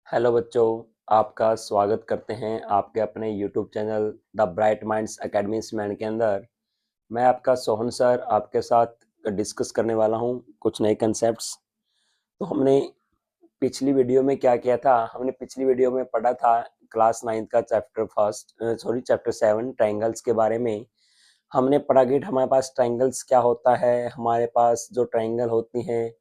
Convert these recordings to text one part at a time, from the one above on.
Hello बच्चों, आपका स्वागत करते हैं आपके अपने YouTube channel the bright minds academy man के अंदर। मैं आपका सोहन सर आपके साथ डिस्कस करने वाला हूं कुछ नए कंसेप्ट्स। तो हमने पिछली वीडियो में क्या किया था, हमने पिछली वीडियो में पढ़ा था क्लास 9 का चैप्टर 7 ट्रायंगल्स के बारे में। हमने पढ़ा कि हमारे पास ट्रायंगल्स क्या होता है, हमारे पास जो ट्रायंगल होती हैं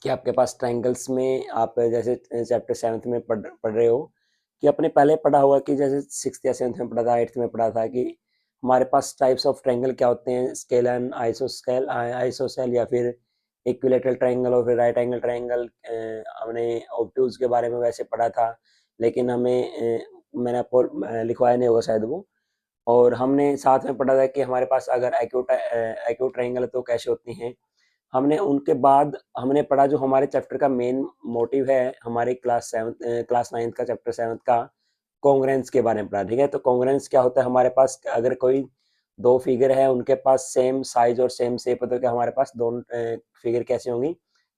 कि आपके पास ट्रायंगल्स में आप जैसे चैप्टर 7 में पढ़ रहे हो कि आपने पहले पढ़ा होगा कि जैसे 6th या 7th में पढ़ा था, 8th में पढ़ा था कि हमारे पास टाइप्स ऑफ ट्रायंगल क्या होते हैं, स्केलन, आइसोसेल या फिर इक्विलेटरल ट्रायंगल और फिर राइट एंगल ट्रायंगल। हमने ऑब्टूज के बारे में वैसे पढ़ा था, लेकिन मैंने आपको लिखवाया नहीं होगा शायद वो। और हमने साथ में पढ़ा था कि हमारे पास अगर एक्यूट ट्रायंगल है तो कैसे होती हैं। हमने उनके बाद हमने पढ़ा जो हमारे चैप्टर का मेन मोटिव है, हमारे क्लास 9 का चैप्टर 7 का कॉन्ग्रेंस के बारे में पढ़ा। ठीक है, तो कॉन्ग्रेंस क्या होता है, हमारे पास अगर कोई दो फिगर है उनके पास सेम साइज और सेम शेप है तो क्या हमारे पास दोनों फिगर कैसे होंगी,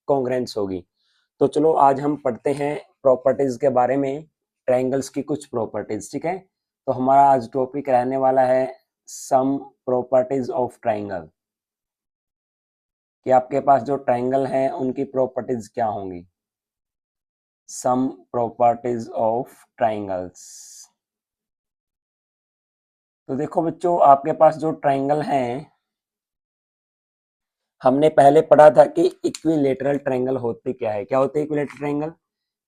कॉन्ग्रेंस होगी। तो चलो आज हम पढ़ते हैं प्रॉपर्टीज के बारे में, ट्रायंगल्स की कुछ प्रॉपर्टीज। ठीक है, तो हमारा आज टॉपिक रहने वाला है सम प्रॉपर्टीज ऑफ ट्रायंगल, कि आपके पास जो ट्रायंगल है उनकी प्रॉपर्टीज क्या होंगी। Some properties of triangles. तो देखो बच्चों, आपके पास जो ट्रायंगल हैं, हमने पहले पढ़ा था कि इक्विलेटरल ट्रायंगल होते क्या है। क्या होते हैं इक्विलेटरल ट्रायंगल?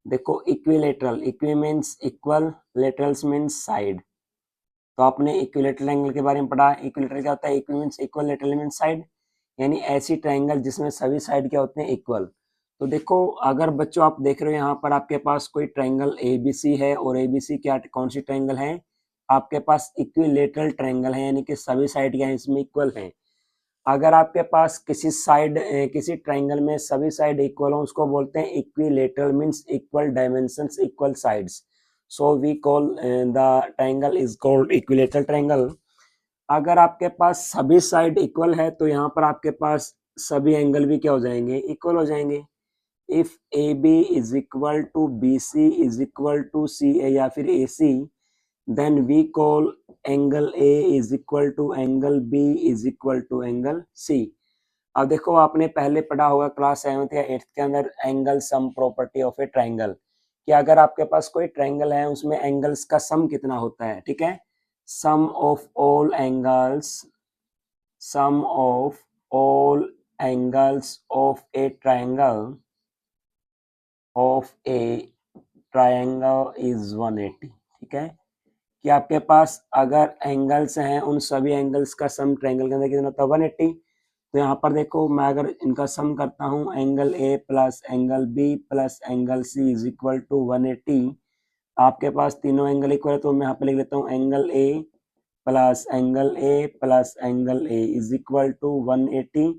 देखो, equilateral, equi means equal, laterals means side. तो आपने इक्विलेटरल ट्रायंगल के बारे में पढ़ा। इक्विलेटरल क्या होता है? Equi means equal, lateral means side, यानी ऐसी ट्रायंगल जिसमें सभी साइड क्या होते हैं, इक्वल। तो देखो, अगर बच्चों आप देख रहे हो यहाँ पर आपके पास कोई ट्रायंगल एबीसी है और एबीसी क्या कौन सी ट्रायंगल है, आपके पास इक्विलेटरल ट्रायंगल है, यानी कि सभी साइड क्या है इसमें इक्वल है। अगर आपके पास किसी ट्रायंगल में सभी साइड इक्वल हो उसको बोलते हैं equilateral, means equal dimensions, equal sides. So we call the triangle is called equilateral triangle. अगर आपके पास सभी साइड इक्वल है तो यहाँ पर आपके पास सभी एंगल भी क्या हो जाएंगे, इक्वल हो जाएंगे। If A B is equal to B C is equal to C A या फिर A C, then we call angle A is equal to angle B is equal to angle C. अब देखो, आपने पहले पढ़ा होगा क्लास 7th या 8th के अंदर angle sum property of a triangle, कि अगर आपके पास कोई ट्रायंगल है उसमें एंगल्स का सम कितना होता है। ठीक है, sum of all angles, sum of all angles of a triangle is 180। ठीक है, कि आपके पास अगर एंगल्स हैं उन सभी एंगल्स का सम ट्रायंगल के अंदर कितना होता है, 180। तो यहाँ पर देखो, मैं अगर इनका सम करता हूँ, angle A plus angle B plus angle C is equal to 180। आपके पास तीनों एंगल इक्वल है तो मैं यहाँ पे लिख लेता हूँ angle A plus angle A plus angle A is equal to 180।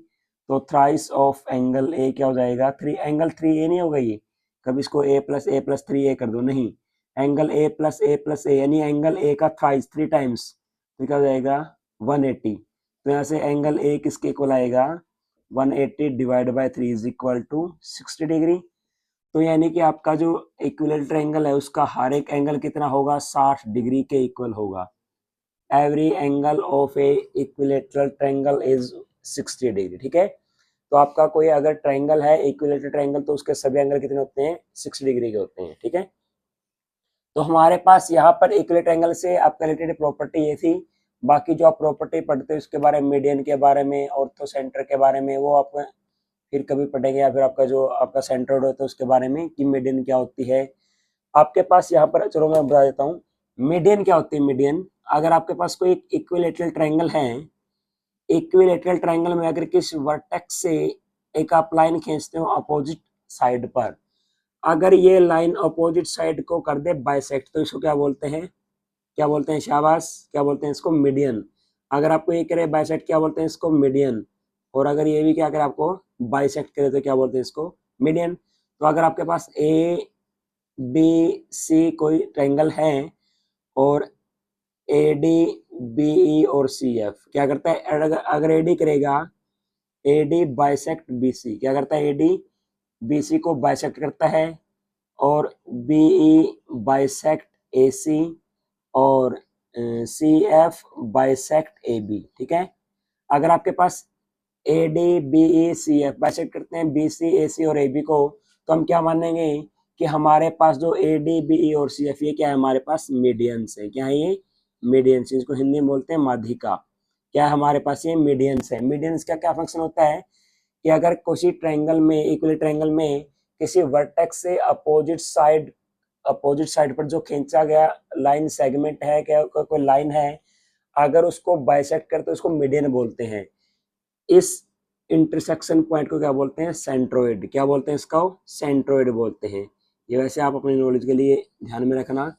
तो थ्राइस ऑफ एंगल ए क्या हो जाएगा, थ्री। एंगल थ्री ए नहीं होगा ये, कभी इसको ए प्लस थ्री ए कर दो, नहीं। एंगल ए प्लस ए यानी एंगल ए का थ्राइस, थ्री टाइम्स, तो क्या हो जाएगा 180। तो यहाँ से एंगल ए किसके इक्वल आएगा, 180 divide by 3 is equal to 60 degree. तो यानी कि आपका जो इक्विलेटरल ट्रायंगल है उसका हर एक एंगल कितना होगा, 60 डिग्री के इक्वल होगा। Every angle of A equilateral triangle is 60 degree. ठीक है, तो आपका कोई अगर ट्रायंगल है इक्विलेटरल ट्रायंगल तो उसके सभी एंगल कितने होते हैं, 60 डिग्री के होते हैं। ठीक है, तो हमारे पास यहाँ पर इक्विलेटरल ट्रायंगल से आपका रिलेटेड प्रॉपर्टी ये थी। बाकी जो आप प्रॉपर्टी पढ़ते हो उसके बारे में, मीडियन के बारे में, ऑर्थो सेंटर के बारे में, वो आप फिर कभी पढ़ेंगे, या फिर आपका जो आपका सेंट्रोइड होता है उसके बारे में कि मीडियन क्या होती है। आपके पास यहाँ पर चलो मैं बता देता हूँ मीडियन क्या होती है। मीडियन, अगर आपके पास कोई इक्विलेटरल ट्रायंगल है, इक्विलेटरल ट्रायंगल में अगर किस वर्टेक्स से एक आप लाइन खींचते हो अपोजिट साइड पर, अगर ये लाइन अपोजिट साइड को कर दे बाइसेक्ट, तो इसको क्या बोलते हैं, क्या बोलते हैं, शाबाश, क्या बोलते हैं इसको, मीडियन। अगर आपको ये करे बाइसेक्ट, क्या बोलते हैं इसको, मीडियन। और अगर ये भी क्या करे आपको बाइसेक्ट करे तो क्या बोलते हैं इसको, मीडियन। तो अगर आपके पास ए बी सी कोई ट्रायंगल है और ए डी बी ई और सी एफ क्या करता है, अगर ए डी करेगा AD बाइसेक्ट BC, क्या करता है AD BC को बाइसेक्ट करता है, और BE बाइसेक्ट AC, और CF बाइसेक्ट AB, ठीक है। अगर आपके पास AD BE CF बाइसेक्ट करते हैं BC AC और AB को, तो हम क्या मानेंगे कि हमारे पास जो AD BE और CF ये क्या है, हमारे पास मीडियंस है। क्या है ये, मीडियंस, इसको हिंदी में बोलते हैं माध्यिका। क्या है हमारे पास, ये मीडियंस है। मीडियंस का क्या फंक्शन होता है कि अगर किसी ट्रायंगल में, इक्वल ट्रायंगल में किसी वर्टेक्स से अपोजिट साइड पर जो खींचा गया लाइन सेगमेंट है, क्या कोई लाइन है, अगर उसको बाइसेक्ट करते तो उसको मीडियन बोलते हैं। इस इंटरसेक्शन पॉइंट को क्या बोलते हैं, सेंट्रोइड। क्या बोलते हैं इसको, सेंट्रोइड बोलते हैं। ये वैसे आप अपनी नॉलेज के लिए ध्यान में रखना,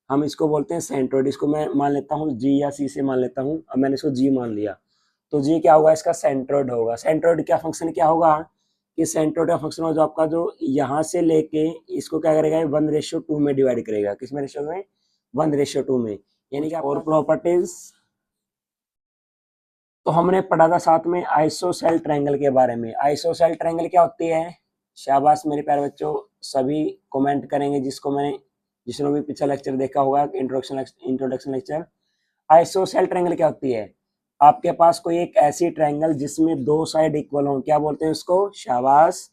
हम इसको बोलते हैं सेंट्रोइड। इसको मैं मान लेता हूँ G या C से मान लेता हूँ। अब मैंने इसको G मान लिया, तो G क्या होगा, इसका सेंट्रोइड होगा। सेंट्रोइड क्या फंक्शन क्या होगा कि सेंट्रोइड का फंक्शन होगा जो आपका जो यहाँ से लेके इसको क्या करेगा, 1:2 में डिवाइड करेगा। किस में रेशियो में, 1:2 में। यानी कि और प्रॉपर्टीज तो हमने पढ़ा था साथ में आइसोसेल ट्रायंगल के बारे में। आइसोसेल ट्रायंगल क्या होती है, शाबाश मेरे प्यारे बच्चों, सभी कमेंट करेंगे जिसने भी पिछला लेक्चर देखा होगा, इंट्रोडक्शन लेक्चर। आइसोसेल ट्रायंगल क्या होती है, आपके पास कोई एक ऐसी ट्रायंगल जिसमें दो साइड इक्वल हो, क्या बोलते हैं उसको, शाबाश,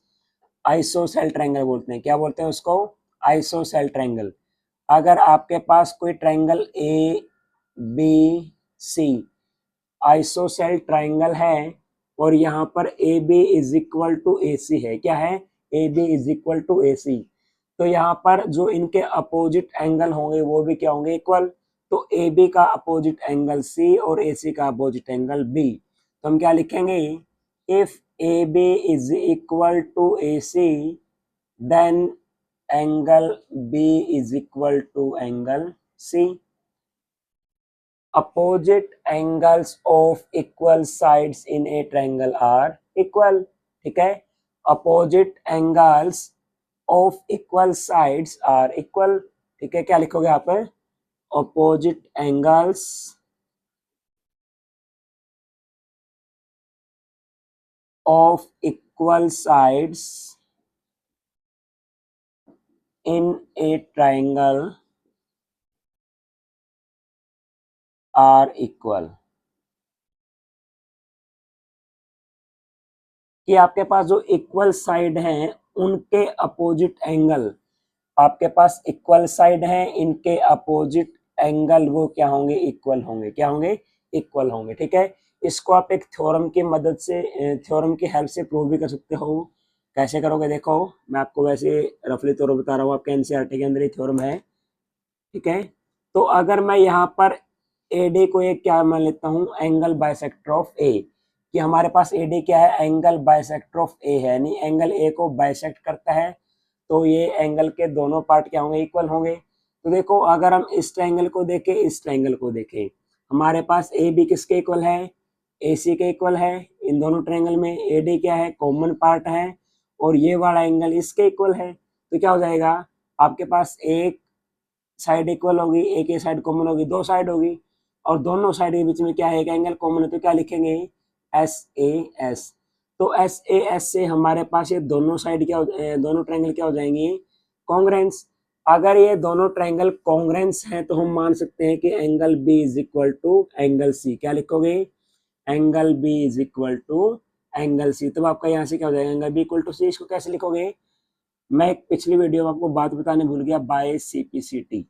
आइसोसेल ट्रायंगल बोलते हैं। क्या बोलते हैं उसको, आइसोसेल ट्रायंगल। अगर आपके पास कोई ट्रायंगल ABC आइसोसेल ट्रायंगल है और यहाँ पर AB is equal to AC है, क्या है, AB is equal to AC, तो यहाँ पर जो इनके अपोजिट एंगल होंगे वो भी क्या होंगे, इक्वल। तो AB का अपोजिट एंगल C और AC का अपोजिट एंगल B, तो हम क्या लिखेंगे, if AB is equal to AC then angle B is equal to angle C। opposite angles of equal sides in a triangle are equal, ठीक है। opposite angles of equal sides are equal, ठीक है। क्या लिखोगे यहाँ पर, opposite angles of equal sides in a triangle are equal, कि आपके पास जो इक्वल साइड हैं उनके अपोजिट एंगल, आपके पास इक्वल साइड है, इनके अपोजिट एंगल वो क्या होंगे, इक्वल होंगे। क्या होंगे, इक्वल होंगे, ठीक है। इसको आप एक थ्योरम की मदद से, थ्योरम की हेल्प से प्रूव भी कर सकते हो। कैसे करोगे, देखो मैं आपको वैसे रफली तौर पर बता रहा हूँ, आपके एनसीईआरटी के अंदर ही थ्योरम है, ठीक है। तो अगर मैं यहाँ पर AD को एक क्या मान लेता हूँ, एंगल बाइसेक्टर ऑफ A, कि हमारे पास AD क्या है, एंगल बाइसेक्टर ऑफ A है, यानी एंगल A को बाइसेक्ट करता है, तो ये एंगल के दोनों पार्ट क्या होंगे, इक्वल होंगे। तो देखो अगर हम इस ट्रायंगल को देखें, इस ट्रायंगल को देखें, हमारे पास AB किसके इक्वल है, AC के इक्वल है। इन दोनों ट्रायंगल में AD क्या है, कॉमन पार्ट है, और ये वाला एंगल इसके इक्वल है। तो क्या हो जाएगा, आपके पास एक साइड इक्वल होगी, एक ये साइड कॉमन होगी, दो साइड होगी, और दोनों साइड के बीच में क्या है, एक एंगल कॉमन है, तो क्या लिखेंगे, SAS। तो SAS से हमारे पास ये दोनों साइड क्या दोनों ट्रायंगल क्या हो जाएंगे, कॉन्ग्रेंस। अगर ये दोनों ट्रायंगल कॉन्ग्रेंस हैं तो हम मान सकते हैं कि angle B is equal to angle C। क्या लिखोगे, angle B is equal to angle C। तो आपका यहाँ से क्या हो जाएगा, angle B equal to C। इसको कैसे लिखोगे, मैं एक पिछली वीडियो में आपको बात बताने भूल गया, बाय CPCT।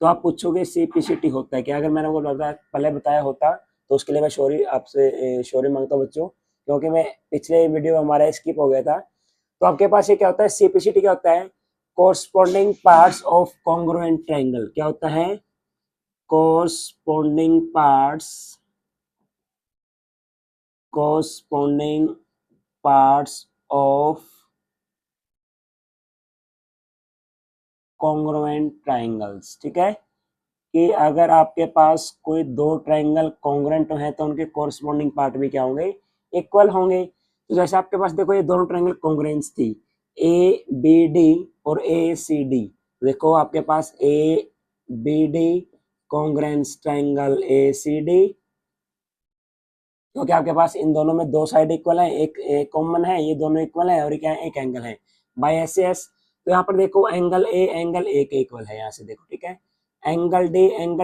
तो आप पूछोगे CPCT होता है क्या, अगर मैंने वो पहले बताया होता तो उसके लिए मैं सॉरी, आपसे सॉरी मांगता हूँ बच्चों, क्योंकि मैं पिछले वीडियो हमारा स्किप हो गया था। तो आपके पास ये क्या होता है, CPCT क्या होता है, corresponding parts of congruent triangle. क्या होता है, corresponding parts of congruent triangles, ठीक है। कि अगर आपके पास कोई दो ट्रायंगल कॉन्ग्रुएंट है तो उनके कोरस्पोंडिंग पार्ट भी क्या होंगे, इक्वल होंगे। तो जैसे आपके पास देखो ये दोनों ट्रायंगल कॉन्ग्रुएंस थी, ABD और ACD। देखो आपके पास ABD कॉन्ग्रुएंस ट्रायंगल ACD, क्योंकि आपके पास इन दोनों में दो साइड इक्वल है, एक कॉमन है, ये दोनों इक्वल है और क्या है, एक एंगल है बाय एस से एस। तो यहाँ पर देखो एंगल ए के इक्वल है, यहाँ से देखो ठीक है, एंगल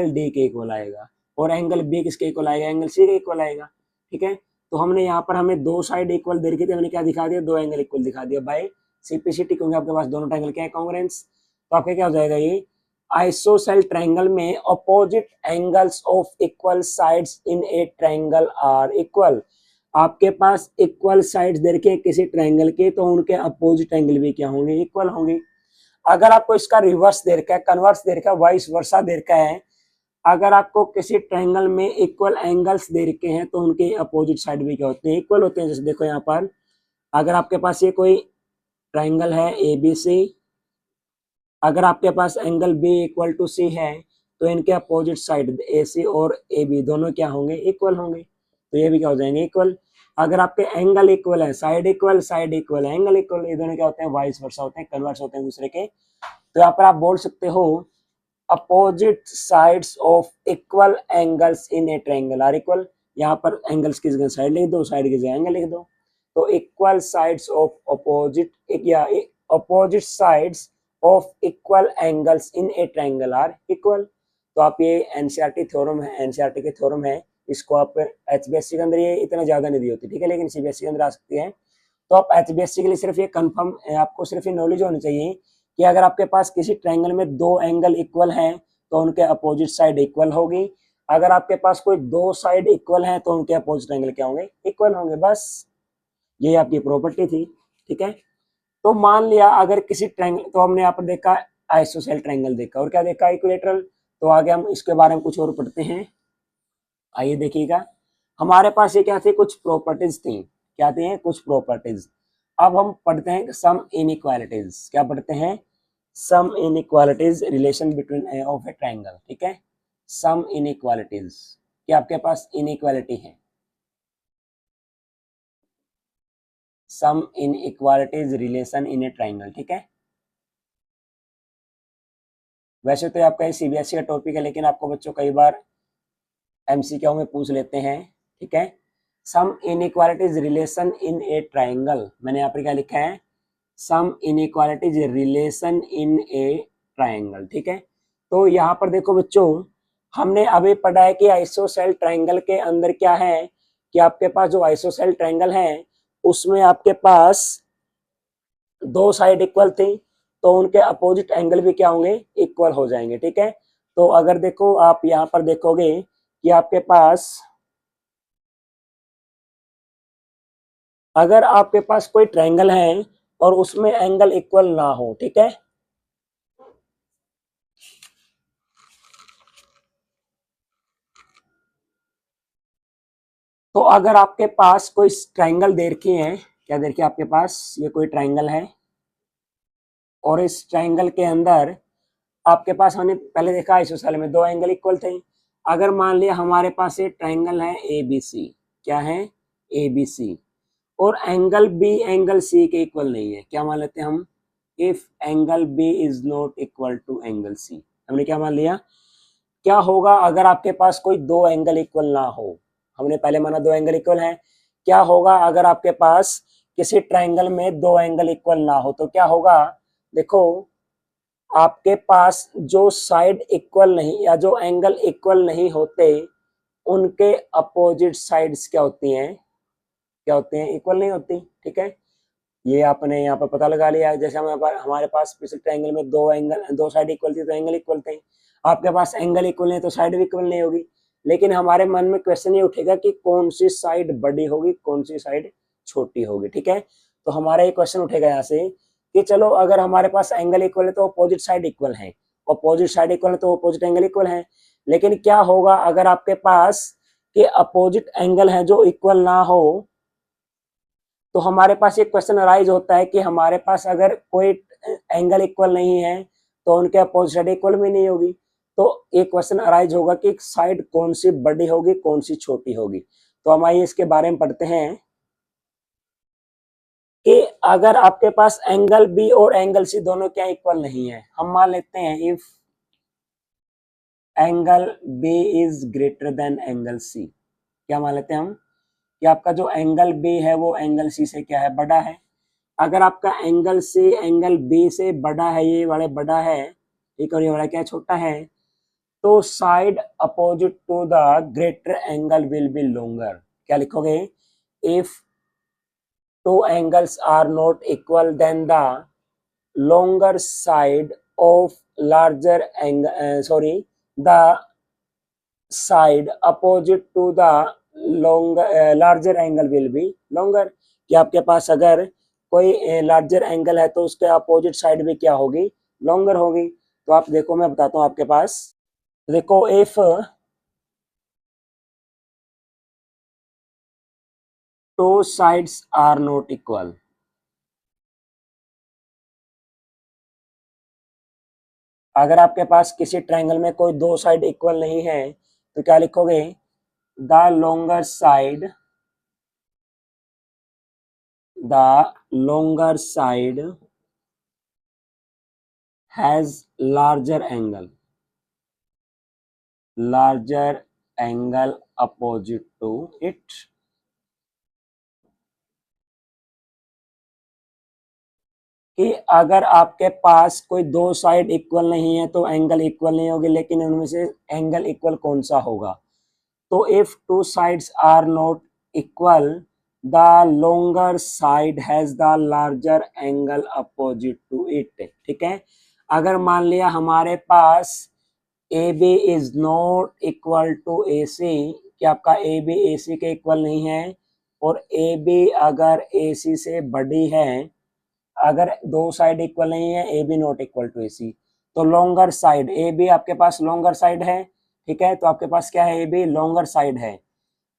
डी के इक्वल आएगा और एंगल बी किसके इक्वल आएगा, एंगल सी के इक्वल आएगा। ठीक है, तो हमने यहाँ पर हमें दो साइड इक्वल दे रखी थी, हमने क्या दिखा दिया, दो एंगल इक्वल दिखा दिया बाय सिंप्लिसिटी, क्योंकि आपके पास दोनों ट्रायंगल क्या है, कॉन्ग्रुएंस। तो आपका क्या हो जाएगा, ये आइसोसेल ट्रायंगल में opposite angles of equal sides in a triangle are equal. आपके पास इक्वल साइड्स दे रखे किसी ट्रायंगल के, तो उनके अपोजिट एंगल भी क्या होंगे, इक्वल होंगे। अगर आपको इसका रिवर्स दे रखा है, कन्वर्स दे रखा है, वाइस वर्सा दे रखा है, अगर आपको किसी ट्रायंगल में इक्वल एंगल्स दे रखे हैं तो उनके अपोजिट साइड भी क्या होते हैं, इक्वल होते हैं। जैसे देखो यहाँ पर अगर आपके पास ये कोई ट्रायंगल है ए बी सी, अगर आपके पास एंगल बी इक्वल टू सी है तो इनके अपोजिट साइड ए सी और ए बी दोनों क्या होंगे, इक्वल होंगे। तो ये भी क्या हो जाएंगे, इक्वल। अगर आपके एंगल इक्वल है, साइड इक्वल है, एंगल इक्वल, ये दोनों क्या होते हैं, वाइस वर्सा होते हैं, कन्वर्स होते हैं दूसरे के। तो यहाँ पर आप बोल सकते हो opposite sides of equal angles in a triangle are equal. यहाँ पर एंगल्स की जगह साइड लिख दो, साइड की जगह एंगल लिख दो। तो इक्वल साइड्स ऑफ अपोजिट या opposite sides of equal angles in a triangle are equal. तो आप ये एनसीईआरटी थ्योरम है, एनसीईआरटी के थ्योरम है, इसको आप एचबीएससी के अंदर ये इतना ज्यादा नहीं दी होती, ठीक है, लेकिन सीबीएसई के अंदर आ सकती है। तो आप एचबीएससी के लिए सिर्फ ये कंफर्म, आपको सिर्फ ये नॉलेज होनी चाहिए कि अगर आपके पास किसी ट्रायंगल में दो एंगल इक्वल हैं तो उनके अपोजिट साइड इक्वल होगी। अगर आपके पास कोई दो साइड इक्वल हैं तो उनके अपोजिट एंगल क्या होंगे, इक्वल होंगे। बस ये आपकी प्रॉपर्टी थी, ठीक है। तो मान लिया अगर किसी ट्रायंगल, तो हमने यहाँ पर देखा आइसोसेल ट्रायंगल देखा और क्या देखा, इक्विलेटरल। तो आगे हम इसके बारे में कुछ और पढ़ते हैं। आइए देखिएगा, हमारे पास ये क्या थी, कुछ प्रॉपर्टीज थी, क्या थी, कुछ प्रॉपर्टीज। अब हम पढ़ते हैं सम इनइक्वालिटीज। क्या पढ़ते हैं, some inequalities relation between a of a triangle. ठीक है, सम इनइक्वालिटीज, कि आपके पास इनइक्वालिटी है, some inequalities relation in a triangle. ठीक है, वैसे तो आपका सीबीएसई का टॉपिक है, लेकिन आपको बच्चों कई बार एमसीक्यू में पूछ लेते हैं। ठीक है, some inequalities relation in a triangle, मैंने यहाँ पर क्या लिखा है, some inequalities relation in a triangle. ठीक है, तो यहाँ पर देखो बच्चों, हमने अभी पढ़ा है कि आइसोसेल ट्रायंगल के अंदर क्या है, कि आपके पास जो आइसोसेल ट्रायंगल है उसमें आपके पास दो साइड इक्वल थी, तो उनके अपोजिट एंगल भी क्या होंगे, इक्वल हो जाएंगे। ठीक है, तो अगर देखो आप यहाँ पर देखोगे कि आपके पास, अगर आपके पास कोई ट्रायंगल है और उसमें एंगल इक्वल ना हो, ठीक है, तो अगर आपके पास कोई ट्रायंगल दे रखी है, क्या दे रखी है आपके पास, ये कोई ट्रायंगल है और इस ट्रायंगल के अंदर आपके पास, हमने पहले देखा आइसोसेल में दो एंगल इक्वल थे। अगर मान लिया हमारे पास ये ट्रायंगल है ए बी सी, क्या है, ए बी सी, और एंगल बी एंगल सी के इक्वल नहीं है, क्या मान लेते हैं हम, if angle B is not equal to angle C. हमने क्या मान लिया, क्या होगा अगर आपके पास कोई दो एंगल इक्वल ना हो, हमने पहले माना दो एंगल इक्वल है, क्या होगा अगर आपके पास किसी ट्रायंगल में दो एंगल इक्वल ना हो, तो क्या होगा, देखो आपके पास जो साइड इक्वल नहीं या जो एंगल इक्वल नहीं होते उनके अपोजिट साइड्स क्या होती हैं, क्या होते हैं, इक्वल नहीं होती। ठीक है, ये आपने यहाँ पर पता लगा लिया। जैसे हमारे पास पिछले ट्रायंगल में दो साइड इक्वल थी तो एंगल इक्वल थे, आपके पास एंगल इक्वल नहीं तो साइड भी इक्वल नहीं होगी। लेकिन हमारे मन में क्वेश्चन ये उठेगा कि कौन सी साइड बड़ी होगी, कौन सी साइड छोटी होगी। ठीक है, तो हमारा ये क्वेश्चन उठेगा यहाँ से कि चलो अगर हमारे पास एंगल इक्वल है तो अपोजिट साइड इक्वल है, अपोजिट साइड इक्वल है तो अपोजिट एंगल इक्वल है। लेकिन क्या होगा अगर आपके पास के अपोजिट एंगल है जो इक्वल ना हो, तो हमारे पास एक क्वेश्चन अराइज होता है कि हमारे पास अगर कोई एंगल इक्वल नहीं है तो उनके अपोजिट साइड इक्वल भी नहीं होगी। तो एक क्वेश्चन अराइज होगा कि साइड कौन सी बड़ी होगी, कौन सी छोटी होगी। तो हम आइए इसके बारे में पढ़ते हैं कि अगर आपके पास एंगल बी और एंगल सी दोनों क्या इक्वल नहीं है, हम मान लेते हैं if angle B is greater than angle C, क्या मान लेते हैं हम, कि आपका जो एंगल बी है वो एंगल सी से क्या है, बड़ा है। अगर आपका एंगल सी एंगल बी से बड़ा है, ये वाले बड़ा है, एक और ये वाला क्या छोटा है, तो side opposite to the greater angle will be longer. क्या लिखोगे, if two angles are not equal then the longer side of larger angle, the side opposite to the larger angle will be longer। कि आपके पास अगर कोई larger angle है तो उसके opposite side भी क्या होगी, लॉन्गर होगी। तो आप देखो, मैं बताता हूँ आपके पास, देखो if two sides are not equal, अगर आपके पास किसी ट्रायंगल में कोई दो साइड इक्वल नहीं है तो क्या लिखोगे, the longer side, the longer side has larger angle opposite to it। कि अगर आपके पास कोई दो साइड इक्वल नहीं है तो एंगल इक्वल नहीं होगी, लेकिन उनमें से एंगल इक्वल कौन सा होगा, तो if two sides are not equal the longer side has the larger angle opposite to it। ठीक है, अगर मान लिया हमारे पास A B is not equal to A C, कि आपका ए बी ए सी के इक्वल नहीं है, और ए बी अगर ए सी से बड़ी है, अगर दो साइड इक्वल नहीं है, A B not equal to A C, तो लॉन्गर साइड ए बी आपके पास लॉन्गर साइड है। ठीक है, तो आपके पास क्या है, ए बी लॉन्गर साइड है।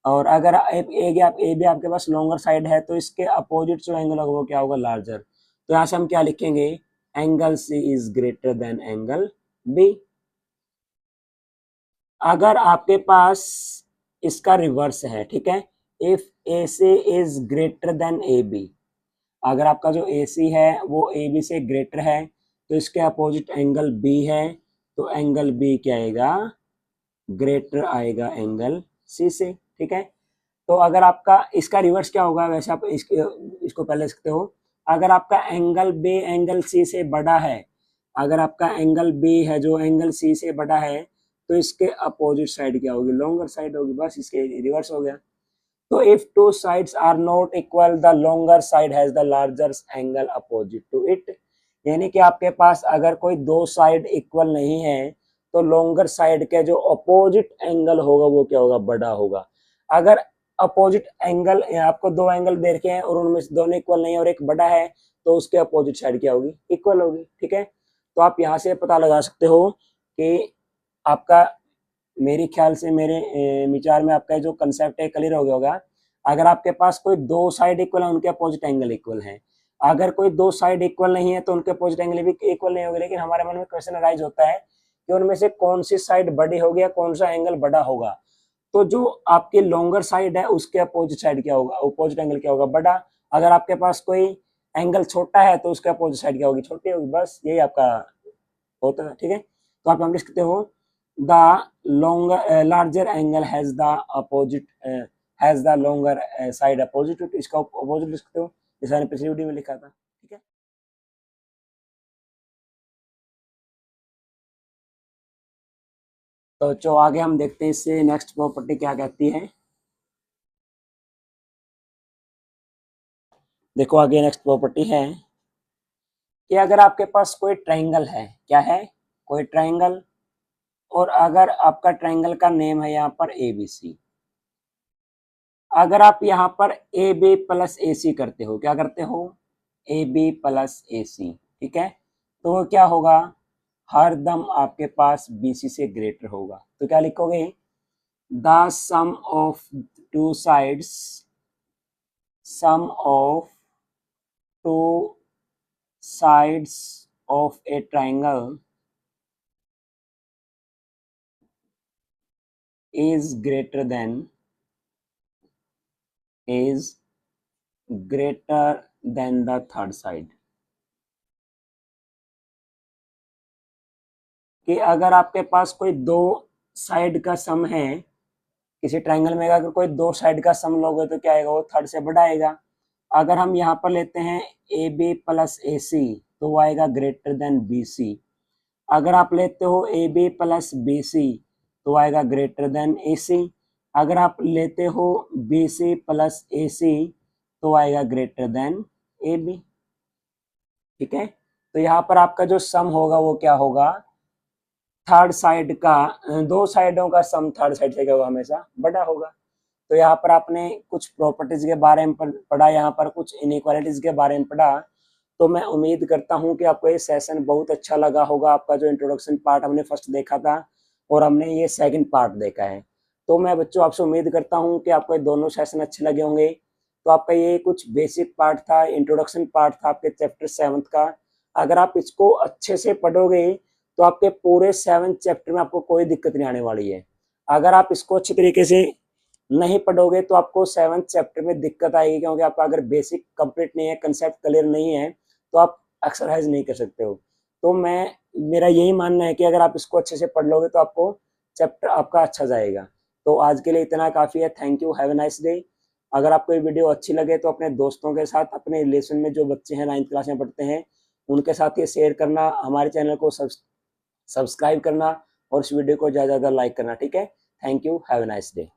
और अगर ए बी आपके पास लॉन्गर साइड है तो इसके अपोजिट जो एंगल होगा वो क्या होगा, लार्जर। तो यहाँ से हम क्या लिखेंगे, angle C is greater than angle B. अगर आपके पास इसका रिवर्स है, ठीक है, if A C is greater than A B, अगर आपका जो ए सी है वो ए बी से ग्रेटर है तो इसके अपोजिट एंगल बी है, तो एंगल बी क्या आएगा, ग्रेटर आएगा एंगल सी से। ठीक है, तो अगर आपका इसका रिवर्स क्या होगा, वैसे आप इसको पहले सकते हो, अगर आपका एंगल बी एंगल सी से बड़ा है, अगर आपका एंगल बी है जो एंगल सी से बड़ा है तो इसके अपोजिट साइड क्या होगी, लॉन्गर साइड होगी, बस इसके रिवर्स हो गया। तो if two sides are not equal the longer side has the larger angle opposite to it. यानी कि आपके पास अगर कोई दो साइड इक्वल नहीं है तो लॉन्गर साइड के जो अपोजिट एंगल होगा वो क्या होगा, बड़ा होगा। अगर अपोजिट एंगल, आपको दो एंगल दे रखे हैं और उनमें से दोनों इक्वल नहीं है और एक बड़ा है, तो उसके अपोजिट साइड क्या होगी, इक्वल होगी। ठीक है, तो आप यहाँ से पता लगा सकते हो कि आपका, मेरे ख्याल से, मेरे विचार में आपका जो कंसेप्ट है क्लियर हो गया होगा। अगर आपके पास कोई दो साइड इक्वल है उनके अपोजिट एंगल इक्वल है, अगर कोई दो साइड इक्वल नहीं है तो उनके अपोजिट एंगल भी इक्वल नहीं होगा, लेकिन हमारे मन में क्वेश्चन अराइज होता है कि उनमें से कौन सी साइड बड़ी होगी या कौन सा एंगल बड़ा होगा। तो जो आपकी लॉन्गर साइड है उसके अपोजिट साइड क्या होगा, अपोजिट एंगल क्या होगा, बड़ा। अगर आपके पास कोई एंगल छोटा है तो उसके अपोजिट साइड क्या होगी, छोटी होगी, बस यही आपका होता है। ठीक है, तो आप लिख सकते हो the longer larger angle has the opposite has the longer side opposite to, इसका opposite लिख सकते हो, जैसे मैंने पिछली वीडियो में लिखा था। ठीक है, तो जो आगे हम देखते हैं इससे नेक्स्ट प्रॉपर्टी क्या कहती है। देखो आगे नेक्स्ट प्रॉपर्टी है कि अगर आपके पास कोई ट्रायंगल है, क्या है, कोई ट्रायंगल, और अगर आपका ट्रायंगल का नेम है यहाँ पर ए बी सी, अगर आप यहाँ पर ए बी प्लस ए सी करते हो, क्या करते हो, ए बी प्लस ए सी, ठीक है, तो वो क्या होगा, हर दम आपके पास बी सी से ग्रेटर होगा। तो क्या लिखोगे, the sum of two sides, sum of two sides of a triangle is greater than, is greater than the third side। कि अगर आपके पास कोई दो साइड का सम है, किसी ट्रायंगल में अगर कोई दो साइड का सम लोगे तो क्या आएगा, वो थर्ड से बड़ा आएगा। अगर हम यहाँ पर लेते हैं ए बी प्लस ए सी तो वो आएगा ग्रेटर देन बी सी। अगर आप लेते हो A B plus B C तो आएगा ग्रेटर देन ए सी। अगर आप लेते हो बी सी प्लस ए सी तो आएगा ग्रेटर देन ए बी। ठीक है, तो यहाँ पर आपका जो सम होगा वो क्या होगा, थर्ड साइड का, दो साइडों का सम थर्ड साइड से क्या होगा, हमेशा बड़ा होगा। तो यहाँ पर आपने कुछ प्रॉपर्टीज के बारे में पढ़ा, यहाँ पर कुछ इनइक्वालिटीज के बारे में पढ़ा। तो मैं उम्मीद करता हूँ कि आपको ये सेशन बहुत अच्छा लगा होगा। आपका जो इंट्रोडक्शन पार्ट हमने फर्स्ट देखा था और हमने ये सेकंड पार्ट देखा है, तो मैं बच्चों आपसे उम्मीद करता हूँ कि आपको ये दोनों सेशन अच्छे लगे होंगे। तो आपका ये कुछ बेसिक पार्ट था, इंट्रोडक्शन पार्ट था आपके चैप्टर 7 का। अगर आप इसको अच्छे से पढ़ोगे तो आपके पूरे 7 चैप्टर में आपको कोई दिक्कत नहीं आने वाली है। अगर आप इसको अच्छी तरीके से नहीं पढ़ोगे तो आपको 7th चैप्टर में दिक्कत आएगी, क्योंकि आपका अगर बेसिक कंप्लीट नहीं है, कंसेप्ट क्लियर नहीं है, तो आप एक्सरसाइज नहीं कर सकते हो। तो मेरा यही मानना है कि अगर आप इसको अच्छे से पढ़ लोगे तो आपको चैप्टर आपका अच्छा जाएगा। तो आज के लिए इतना काफ़ी है। Thank you, have a nice day. अगर आपको ये वीडियो अच्छी लगे तो अपने दोस्तों के साथ, अपने रिलेशन में जो बच्चे हैं 9th क्लास में पढ़ते हैं, उनके साथ ये शेयर करना, हमारे चैनल को सब्सक्राइब करना और इस वीडियो को ज़्यादा से ज़्यादा लाइक करना। ठीक है, thank you, have a nice day.